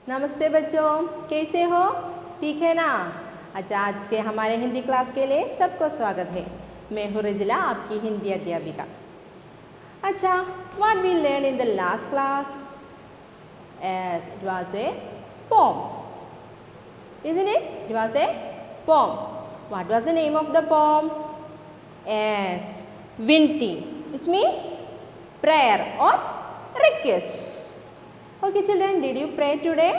नमस्ते बच्चों, कैसे हो? ठीक है ना? अच्छा, आज के हमारे हिंदी क्लास के लिए सबको स्वागत है। मैं हूँ रिजला, आपकी हिंदी अध्यापिका। अच्छा, what we learned in the last class? Yes, it was a poem, isn't it? It was a poem. What was the name of the poem? Yes, Vinti, which means prayer or request. Okay children, did you pray today?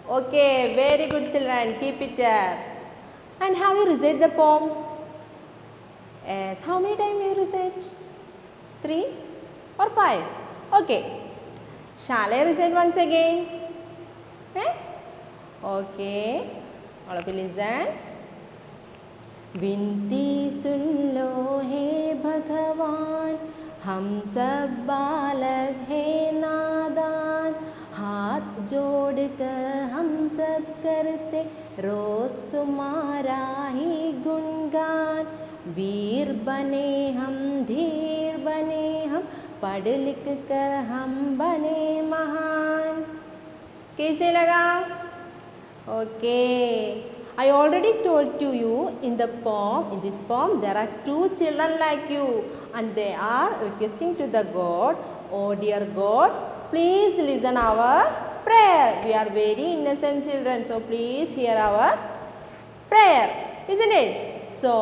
Okay, very good children, keep it up. And have you recited the poem? Yes, how many times you recite? 3 or 5? Okay, shall I recite once again? Eh? Okay, all of you listen. विनती सुन लो हे भगवान, हम सब बालक है नादान, हाथ जोड़कर हम सब करते रोज तुम्हारा ही गुणगान। वीर बने हम, धीर बने हम, पढ़ लिख कर हम बने महान। कैसे लगा? Okay, I already told to you in this poem there are two children like you and they are requesting to the God, oh dear God, please listen our prayer. We are very innocent children, so please hear our prayer, isn't it? So,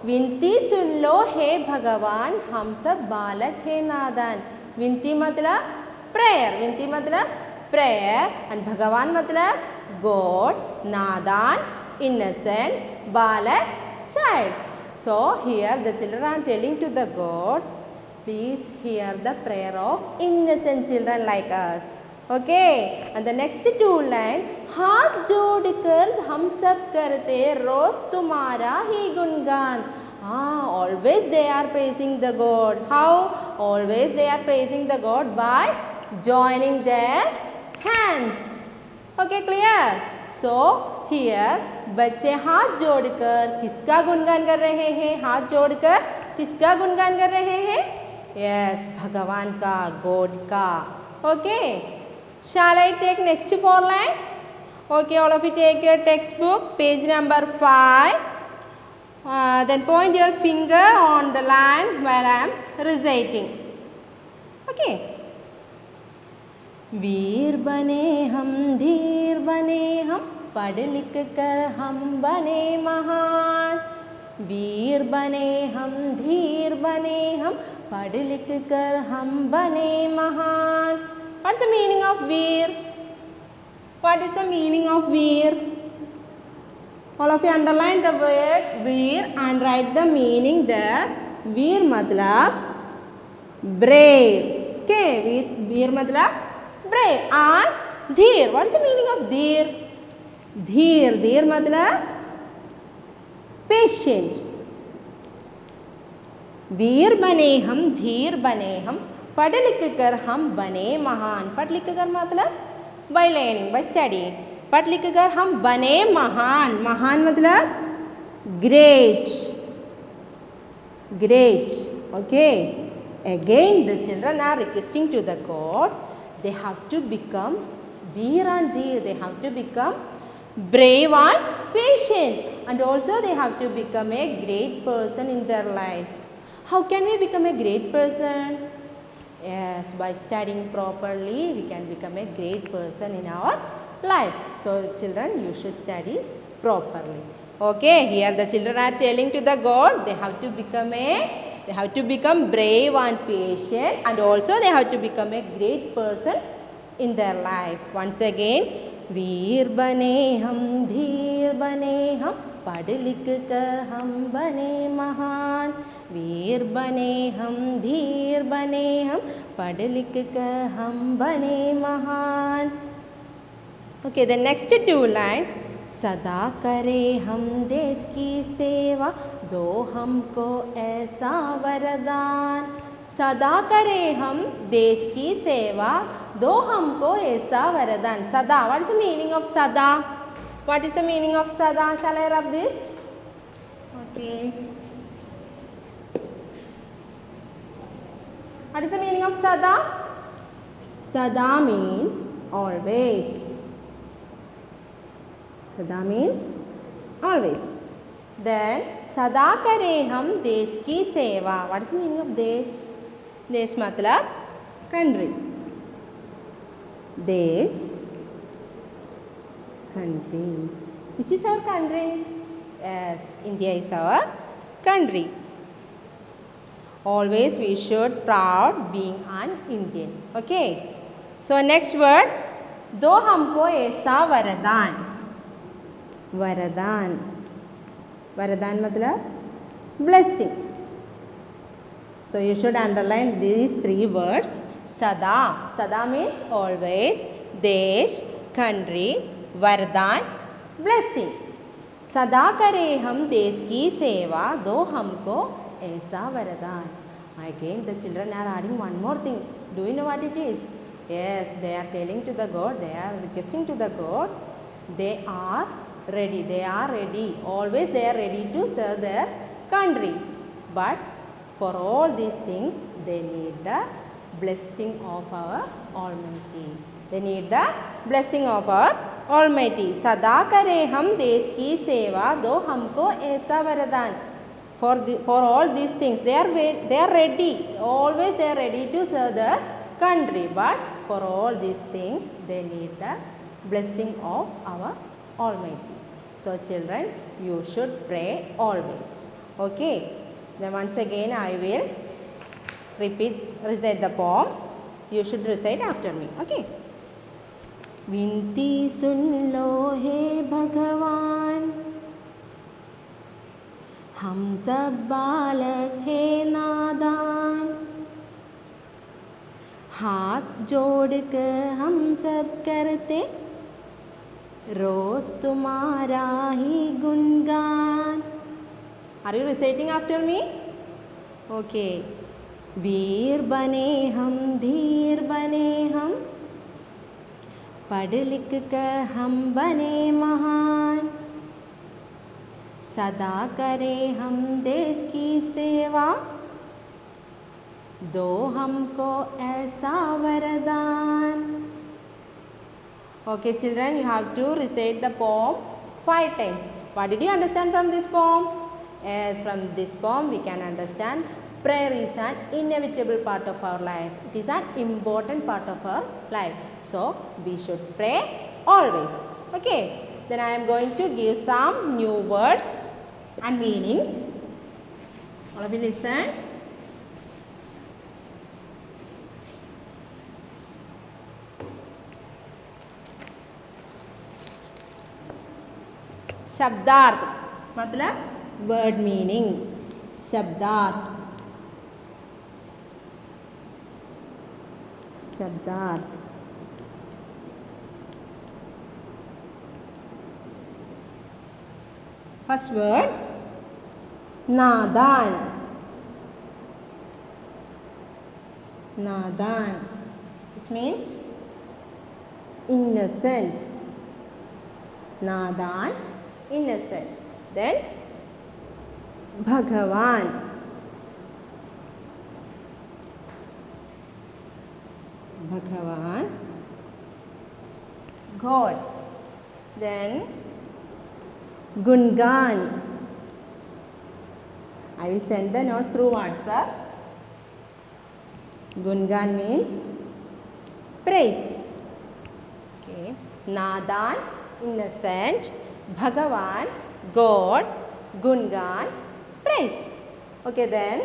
विनती सुन लो हे भगवान, हम सब बालक है नादान। विनती मतलब prayer, विनती मतलब prayer and भगवान मतलब God, नादान innocent, balak, child. So here the children are telling to the God, please hear the prayer of innocent children like us. Okay, and the next two line, हाथ जोड़कर हम सब करते रोज तुम्हारा ही गुणगान. Always they are praising the God. How? Always they are praising the God by joining their hands. Okay, clear? So here बच्चे हाथ जोड़कर किसका गुणगान कर रहे हैं? हाथ जोड़कर किसका गुणगान कर रहे हैं? Yes, भगवान का, God का. Okay, shall I take next 4 line? Okay, all of you take your textbook, page number 5. Then point your finger on the line while I am reciting. Okay. वीर बने हम, धीर बने हम, पढ़ लिख कर हम बने महान। वीर बने हम, धीर बने हम, पढ़ लिख कर हम बने महान। What's the meaning of veer? What is the meaning of veer? All of you underline the word veer and write the meaning there. Veer मतलब brave. Okay, veer मतलब brave and dheer. What is the meaning of dheer? Dheer, dheer मतलब patient. वीर बने हम, धीर बने हम, पढ़ लिख कर हम बने महान. पढ़ लिख कर मतलब by learning, by studying. पढ़ लिख कर हम बने महान. महान मतलब great. Great. Okay. Again the children are requesting to the God, they have to become veer and dheer. They have to become brave and patient. And also they have to become a great person in their life. How can we become a great person? Yes, by studying properly, we can become a great person in our life. So children, you should study properly. Okay, here the children are telling to the God, they have to become brave and patient, and also they have to become a great person in their life. Once again, वीर बने हम, धीर बने हम, पढ़ लिख कर हम बने महान. वीर बने हम, धीर बने हम, पढ़ लिख कर हम बने महान. Okay, the next two line. सदा करे हम देश की सेवा, दो हमको ऐसा वरदान. सदा करें हम देश की सेवा, दो हमको ऐसा वरदान. सदा, what is the meaning of sada? What is the meaning of sada? Shall I rub this? Okay. What is the meaning of sada? Sada means always. Sada means always. Then Sada kare hum desh ki seva. What is the meaning of desh? Desh matlab country. Desh, country. Which is our country? Yes, India is our country. Always we should proud being an Indian. Okay. So next word, दो हमको ऐसा वरदान. वरदान. वरदान मतलब blessing. So you should underline these three words. Sada. Sada means always. Desh, country. Vardhan, blessing. सदा करें हम देश की सेवा दो हमको ऐसा वरदान. Again the children are adding one more thing. Do you know what it is? Yes, they are telling to the God, they are requesting to the God. They are ready. They are ready. Always they are ready to serve their country. But for all these things, they need the blessing of our Almighty. They need the blessing of our Almighty. सदा करें हम देश की सेवा दो हमको ऐसा वरदान. For all these things, they are ready. Always they are ready to serve the country. But for all these things, they need the blessing of our Almighty. So children, you should pray always. Okay. Then once again I will recite the poem. You should recite after me. Okay. विनती सुन लो हे भगवान, हम सब बालक है नादान. हाथ जोड़ कर हम सब करते रोज तुम्हारा ही गुणगान. Are you reciting after me? Okay. वीर बने हम, धीर बने हम, पढ़ लिख कर हम बने महान. सदा करें हम देश की सेवा दो हमको ऐसा वरदान. Okay children, you have to recite the poem 5 times. What did you understand from this poem? Yes, from this poem we can understand prayer is an inevitable part of our life. It is an important part of our life. So we should pray always. Okay. Then I am going to give some new words and meanings. All of you listen. शब्दार्थ मतलब word meaning. शब्दार्थ. शब्दार्थ. First word, नादान. नादान, which means innocent. नादान, innocent. Then भगवान. भगवान, God. Then Gungan. I will send the notes through WhatsApp. Gungan means praise. Okay. Nadan, innocent. Bhagavan, God. Gungan, praise. Okay, then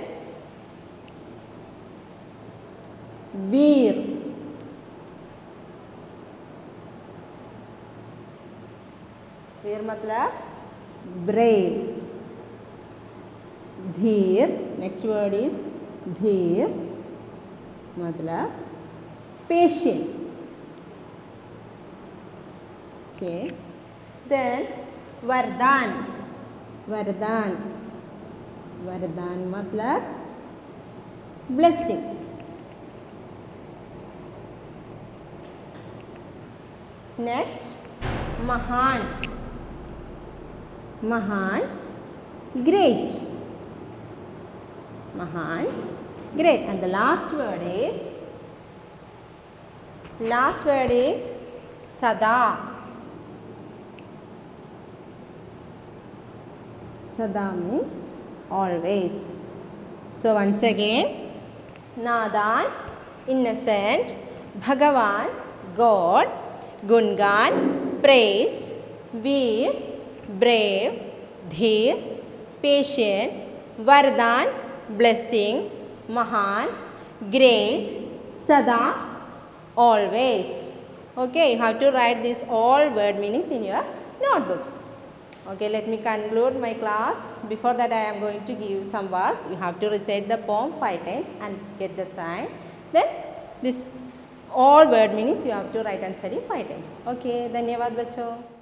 Veer. Veer matlab brave. Dheer, next word is dheer matlab patient. Okay. Then Vardhan. Vardhan. Vardhan matlab blessing. Next Mahan. Mahan, great. Mahan, great. And the last word is Sada. Sada means always. So once again, Nadan, innocent, Bhagavan, God, Gungan, praise, Veer, brave, Dheer, patient, Vardhan, blessing, Mahan, great, Sada, always. Okay, you have to write these all word meanings in your notebook. Okay, let me conclude my class. Before that, I am going to give some words. You have to recite the poem 5 times and get the sign. Then this all word meanings you have to write and study 5 times. Okay, धन्यवाद बच्चों.